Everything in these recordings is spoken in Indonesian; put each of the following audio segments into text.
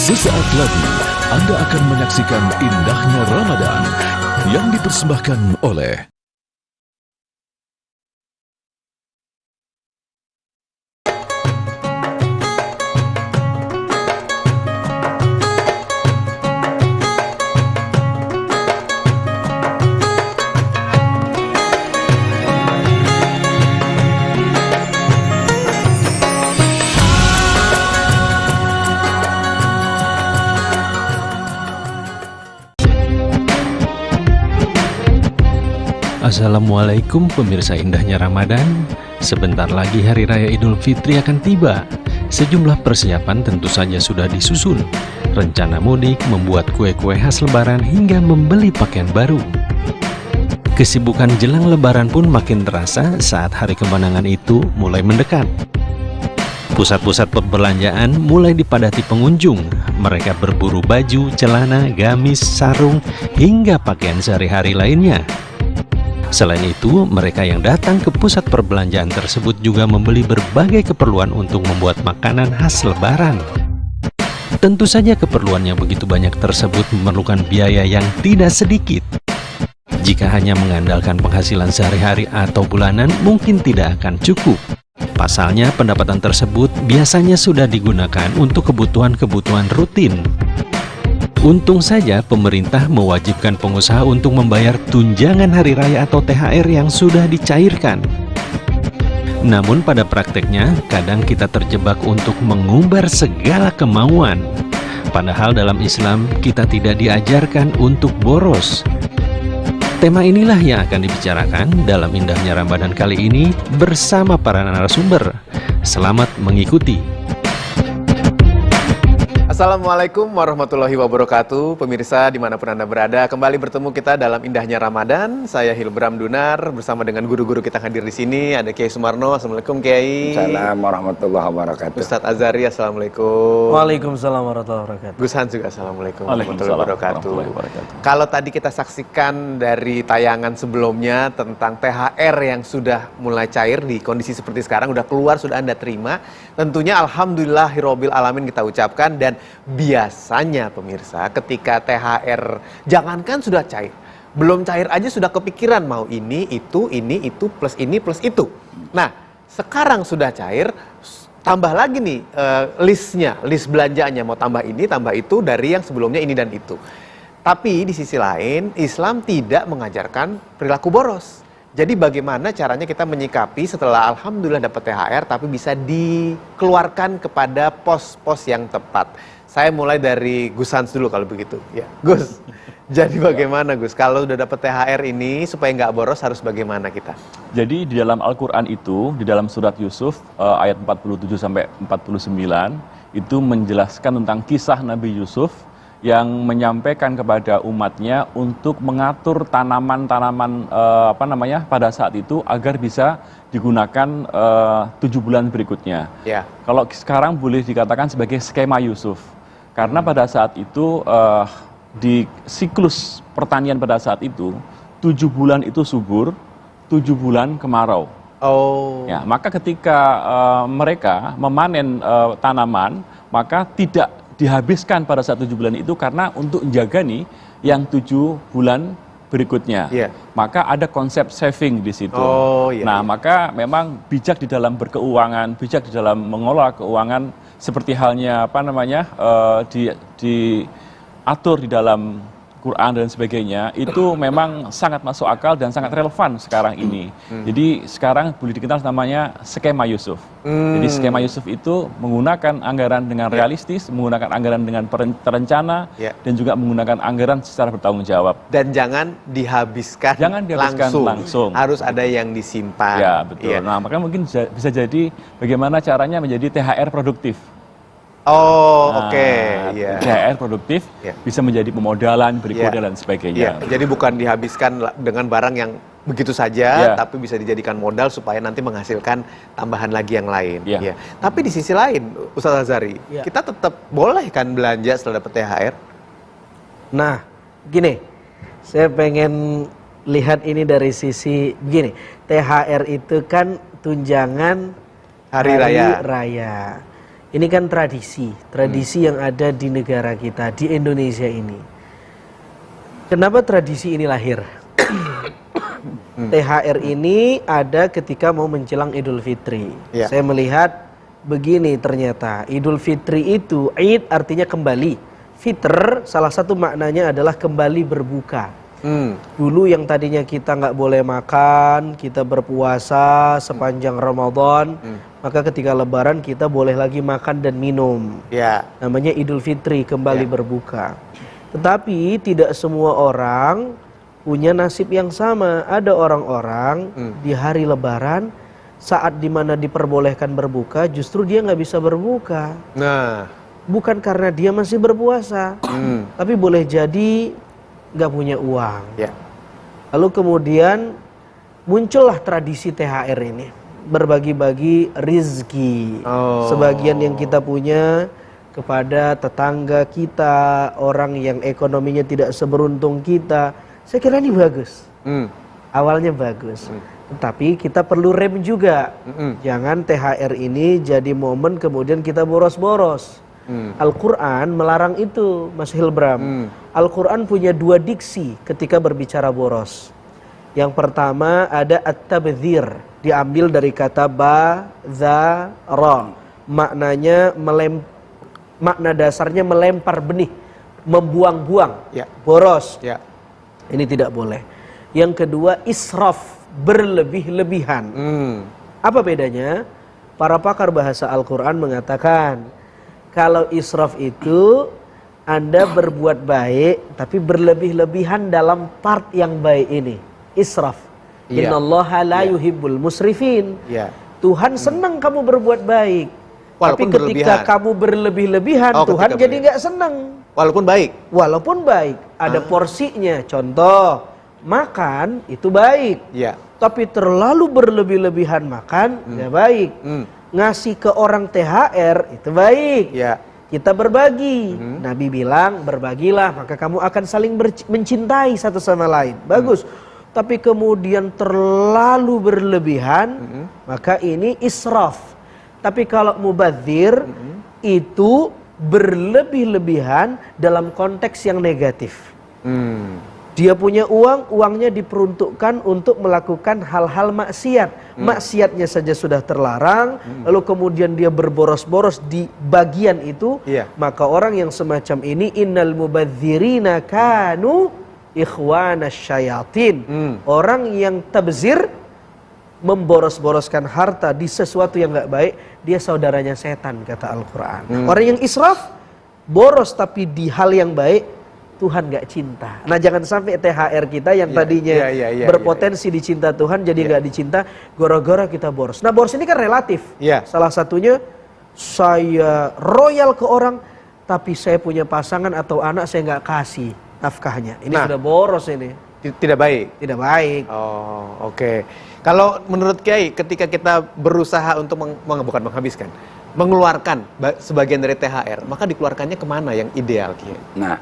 Sesaat lagi Anda akan menyaksikan indahnya Ramadan yang dipersembahkan oleh Assalamualaikum pemirsa indahnya Ramadan. Sebentar lagi Hari Raya Idul Fitri akan tiba. Sejumlah persiapan tentu saja sudah disusun. Rencana mudik, membuat kue-kue khas Lebaran hingga membeli pakaian baru. Kesibukan jelang Lebaran pun makin terasa saat hari kemenangan itu mulai mendekat. Pusat-pusat perbelanjaan mulai dipadati pengunjung. Mereka berburu baju, celana, gamis, sarung, hingga pakaian sehari-hari lainnya. Selain itu, mereka yang datang ke pusat perbelanjaan tersebut juga membeli berbagai keperluan untuk membuat makanan khas Lebaran. Tentu saja keperluan yang begitu banyak tersebut memerlukan biaya yang tidak sedikit. Jika hanya mengandalkan penghasilan sehari-hari atau bulanan, mungkin tidak akan cukup. Pasalnya, pendapatan tersebut biasanya sudah digunakan untuk kebutuhan-kebutuhan rutin. Untung saja pemerintah mewajibkan pengusaha untuk membayar tunjangan hari raya atau THR yang sudah dicairkan. Namun pada prakteknya, kadang kita terjebak untuk mengumbar segala kemauan. Padahal dalam Islam, kita tidak diajarkan untuk boros. Tema inilah yang akan dibicarakan dalam indahnya Ramadan kali ini bersama para narasumber. Selamat mengikuti. Assalamualaikum warahmatullahi wabarakatuh. Pemirsa dimanapun Anda berada, kembali bertemu kita dalam indahnya Ramadan. Saya Hilbram Dunar bersama dengan guru-guru kita hadir di sini. Ada Kiai Sumarno. Assalamualaikum Kiai. Assalamualaikum warahmatullahi wabarakatuh. Ustadz Azhari. Assalamualaikum. Waalaikumsalam warahmatullahi wabarakatuh. Gus Han juga. Assalamualaikum warahmatullahi wabarakatuh. Kalau tadi kita saksikan dari tayangan sebelumnya tentang THR yang sudah mulai cair di kondisi seperti sekarang, udah keluar, sudah Anda terima. Tentunya alhamdulillahirabbil alamin kita ucapkan. Dan biasanya pemirsa ketika THR jangankan sudah cair, belum cair aja sudah kepikiran mau ini itu plus ini plus itu. Nah sekarang sudah cair, tambah lagi nih list belanjanya, mau tambah ini tambah itu dari yang sebelumnya ini dan itu. Tapi di sisi lain Islam tidak mengajarkan perilaku boros. Jadi bagaimana caranya kita menyikapi setelah alhamdulillah dapat THR tapi bisa dikeluarkan kepada pos-pos yang tepat. Saya mulai dari Gus Hans dulu kalau begitu. Ya, Gus. Jadi bagaimana Gus? Kalau udah dapat THR ini supaya nggak boros harus bagaimana kita? Jadi di dalam Al-Quran itu, di dalam surat Yusuf ayat 47 sampai 49 itu menjelaskan tentang kisah Nabi Yusuf yang menyampaikan kepada umatnya untuk mengatur tanaman-tanaman pada saat itu agar bisa digunakan 7 bulan berikutnya. Ya. Kalau sekarang boleh dikatakan sebagai skema Yusuf, karena pada saat itu di siklus pertanian pada saat itu 7 bulan itu subur, 7 bulan kemarau. Oh. Ya, maka ketika mereka memanen tanaman, maka tidak dihabiskan pada saat 7 bulan itu karena untuk menjaga nih yang 7 bulan berikutnya. Yeah. Maka ada konsep saving di situ. Oh, yeah, nah, maka memang bijak di dalam berkeuangan, bijak di dalam mengelola keuangan seperti halnya diatur di dalam Quran dan sebagainya, itu memang sangat masuk akal dan sangat relevan sekarang ini. Jadi sekarang boleh dikenal namanya skema Yusuf. Jadi skema Yusuf itu menggunakan anggaran dengan realistis, menggunakan anggaran dengan terencana, dan juga menggunakan anggaran secara bertanggung jawab. Dan jangan dihabiskan langsung. Harus ada yang disimpan. Ya, betul. Nah, maka mungkin bisa jadi bagaimana caranya menjadi THR produktif. Oh, oke. Yeah. THR produktif bisa menjadi pemodalan, berikutnya dan sebagainya. Jadi bukan dihabiskan dengan barang yang begitu saja, tapi bisa dijadikan modal supaya nanti menghasilkan tambahan lagi yang lain. Tapi di sisi lain, Ustadz Azhari, kita tetap boleh kan belanja setelah dapat THR? Nah, gini, saya pengen lihat ini dari sisi begini. THR itu kan tunjangan hari raya. Ini kan tradisi yang ada di negara kita, di Indonesia ini. Kenapa tradisi ini lahir? THR ini ada ketika mau menjelang Idul Fitri. Ya. Saya melihat begini ternyata, Idul Fitri itu, Id artinya kembali. Fitr salah satu maknanya adalah kembali berbuka. Dulu yang tadinya kita nggak boleh makan, kita berpuasa sepanjang Ramadan, maka ketika Lebaran kita boleh lagi makan dan minum. Ya. Namanya Idul Fitri, kembali berbuka. Tetapi tidak semua orang punya nasib yang sama. Ada orang-orang di hari Lebaran, saat dimana diperbolehkan berbuka, justru dia nggak bisa berbuka. Nah, Bukan karena dia masih berpuasa, tapi boleh jadi nggak punya uang. ya. Lalu kemudian muncullah tradisi THR ini, berbagi-bagi rizki. Oh. Sebagian yang kita punya kepada tetangga kita, orang yang ekonominya tidak seberuntung kita. Saya kira ini bagus. Awalnya bagus. Tetapi kita perlu rem juga. Jangan THR ini jadi momen kemudian kita boros-boros. Al-Quran melarang itu, Mas Hilbram. Al-Quran punya dua diksi ketika berbicara boros. Yang pertama ada at-tabdzir, diambil dari kata ba-za-ra. Maknanya makna dasarnya melempar benih, membuang-buang, Ya. boros. Ya. Ini tidak boleh. Yang kedua israf, berlebih-lebihan. Apa bedanya? Para pakar bahasa Al-Quran mengatakan, kalau israf itu Anda berbuat baik tapi berlebih-lebihan dalam part yang baik ini. Israf. Iya. Innallaha la Iya. yuhibbul musrifin. Ya. Tuhan senang kamu berbuat baik. Walaupun Tapi ketika berlebihan. kamu berlebih-lebihan, Oh, Tuhan ketika jadi berlebihan. nggak senang. Walaupun baik. Walaupun baik, ada porsinya. Contoh, makan itu baik. Ya. Tapi terlalu berlebih-lebihan makan nggak baik. Ngasih ke orang THR itu baik. Ya. Kita berbagi. Nabi bilang berbagilah maka kamu akan saling mencintai satu sama lain. Bagus. Tapi kemudian terlalu berlebihan, maka ini israf. Tapi kalau mubadzir itu berlebih-lebihan dalam konteks yang negatif. Dia punya uang, uangnya diperuntukkan untuk melakukan hal-hal maksiat. Maksiatnya saja sudah terlarang, lalu kemudian dia berboros-boros di bagian itu, Iya. maka orang yang semacam ini innal mubadzirina kanu ikhwanas syayatin. Orang yang tabzir, memboros-boroskan harta di sesuatu yang nggak baik, dia saudaranya setan, kata Al-Quran. Orang yang israf, boros tapi di hal yang baik, Tuhan gak cinta. Nah jangan sampai THR kita yang tadinya berpotensi dicinta Tuhan jadi gak dicinta gara-gara kita boros. Nah boros ini kan relatif. Salah satunya saya royal ke orang tapi saya punya pasangan atau anak saya gak kasih nafkahnya. Ini sudah boros ini. Tidak baik. Tidak baik. Oh, oke. Kalau menurut Kiai, ketika kita berusaha untuk bukan menghabiskan, mengeluarkan sebagian dari THR, maka dikeluarkannya kemana yang ideal, Kiai? Nah,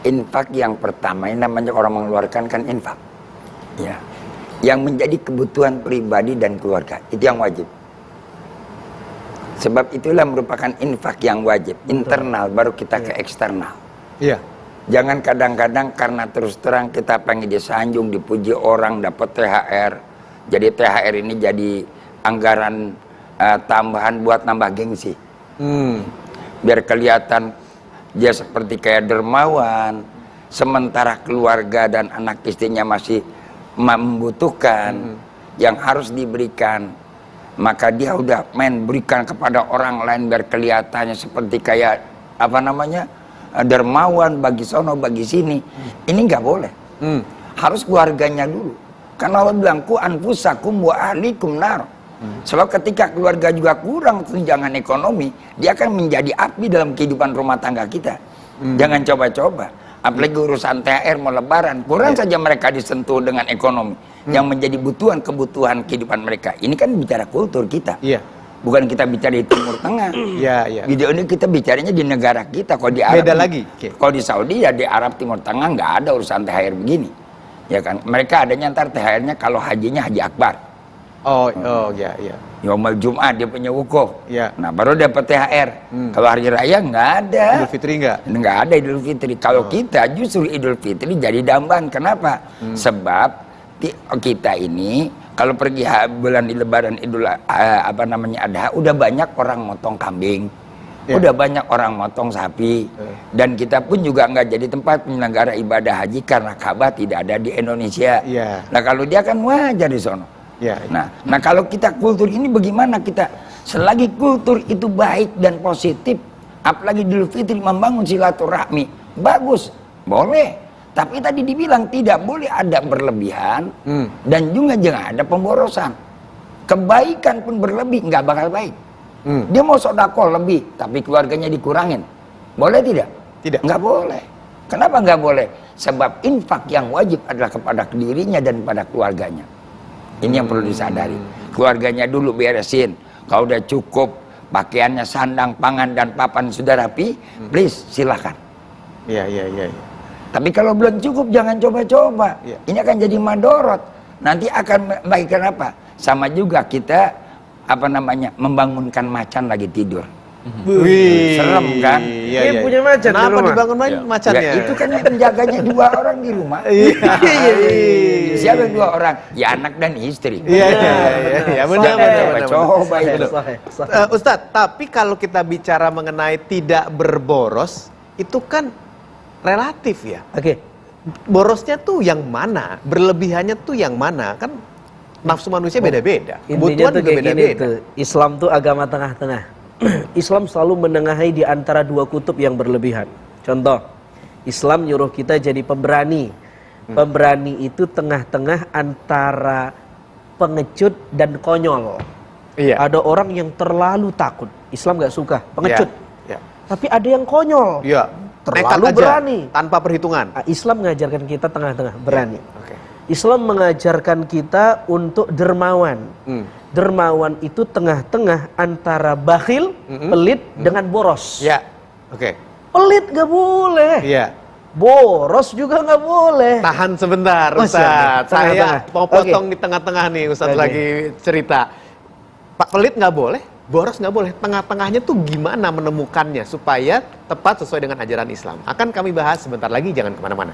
infak yang pertama ini namanya orang mengeluarkan kan infak, ya, yang menjadi kebutuhan pribadi dan keluarga itu yang wajib. Sebab itulah merupakan infak yang wajib internal, baru kita ke eksternal. Iya. Jangan kadang-kadang karena terus terang kita pengen disanjung, dipuji orang, dapat THR. Jadi THR ini jadi anggaran tambahan buat nambah gengsi. Biar kelihatan dia seperti kayak dermawan, sementara keluarga dan anak istrinya masih membutuhkan yang harus diberikan. Maka dia udah berikan kepada orang lain biar kelihatannya seperti kayak dermawan bagi sono bagi sini. Ini nggak boleh. Harus keluarganya dulu. Karena Allah bilang ku anfusakum wa ahlikum nar. Sebab ketika keluarga juga kurang tunjangan ekonomi, dia akan menjadi api dalam kehidupan rumah tangga kita. Jangan coba-coba. Apalagi urusan THR mau lebaran, kurang saja mereka disentuh dengan ekonomi yang menjadi kebutuhan kehidupan mereka. Ini kan bicara kultur kita. Bukan kita bicara di Timur Tengah. Video ini kita bicaranya di negara kita. Kalau di Arab, beda lagi. Kalau di Saudi ya di Arab Timur Tengah nggak ada urusan THR begini. Ya kan? Mereka adanya ntar THR-nya kalau hajinya haji akbar. Oh, iya. Yaumal Jum'ah dia punya wukuf. Ya. Nah, baru dapat THR. Kalau hari raya nggak ada. Idul Fitri nggak? Nggak ada Idul Fitri. Kalau kita justru Idul Fitri jadi dambaan. Kenapa? Sebab kita ini kalau pergi bulan di Lebaran Idul Adha, udah banyak orang motong kambing. Ya. Udah banyak orang motong sapi. Dan kita pun juga nggak jadi tempat penyelenggara ibadah haji karena Ka'bah tidak ada di Indonesia. Ya. Nah, kalau dia kan wajar di sono. Ya. Nah kalau kita kultur ini bagaimana kita? Selagi kultur itu baik dan positif, apalagi Idul Fitri membangun silaturahmi, bagus, boleh. Tapi tadi dibilang tidak boleh ada berlebihan dan juga jangan ada pemborosan. Kebaikan pun berlebih nggak bakal baik. Dia mau sedekah lebih, tapi keluarganya dikurangin, boleh tidak? Tidak. Nggak boleh. Kenapa nggak boleh? Sebab infak yang wajib adalah kepada dirinya dan pada keluarganya. Ini yang perlu disadari. Keluarganya dulu beresin. Kalau udah cukup, pakaiannya sandang, pangan, dan papan sudah rapi, please silakan. Iya. Tapi kalau belum cukup, jangan coba-coba. Ya. Ini akan jadi madorot. Nanti akan membagikan apa? Sama juga kita membangunkan macan lagi tidur. Wih. Serem kan? Dia punya macan di Kenapa rumah. dibangun macannya? Ya, itu kan penjaganya 2 orang di rumah. Siapa yang 2 orang? Ya anak dan istri. Iya, benar. Coba itu. Ustadz, tapi kalau kita bicara mengenai tidak berboros, itu kan relatif ya. Oke. Borosnya tuh yang mana? Berlebihannya tuh yang mana? Kan nafsu manusia beda-beda. Intinya Kebutuhan tuh juga kayak gini beda-beda. tuh. Islam tuh agama tengah-tengah. Islam selalu menengahi di antara 2 kutub yang berlebihan. Contoh, Islam nyuruh kita jadi pemberani. Pemberani itu tengah-tengah antara pengecut dan konyol. Iya. Ada orang yang terlalu takut. Islam gak suka pengecut. Iya. Tapi ada yang konyol. Iya. Terlalu Nekat aja, berani. tanpa perhitungan. Nah, Islam mengajarkan kita tengah-tengah, berani. Oke. Islam mengajarkan kita untuk dermawan. Dermawan itu tengah-tengah antara bakhil, pelit dengan boros. Ya. Oke. Pelit gak boleh. Iya. Boros juga nggak boleh. Tahan sebentar, Oh, Ustadz. siap. Saya Tengah-tengah. mau potong di tengah-tengah nih, Ustadz Oke. lagi cerita. Pak, pelit nggak boleh, boros nggak boleh. Tengah-tengahnya tuh gimana menemukannya supaya tepat sesuai dengan ajaran Islam. Akan kami bahas sebentar lagi, jangan kemana-mana.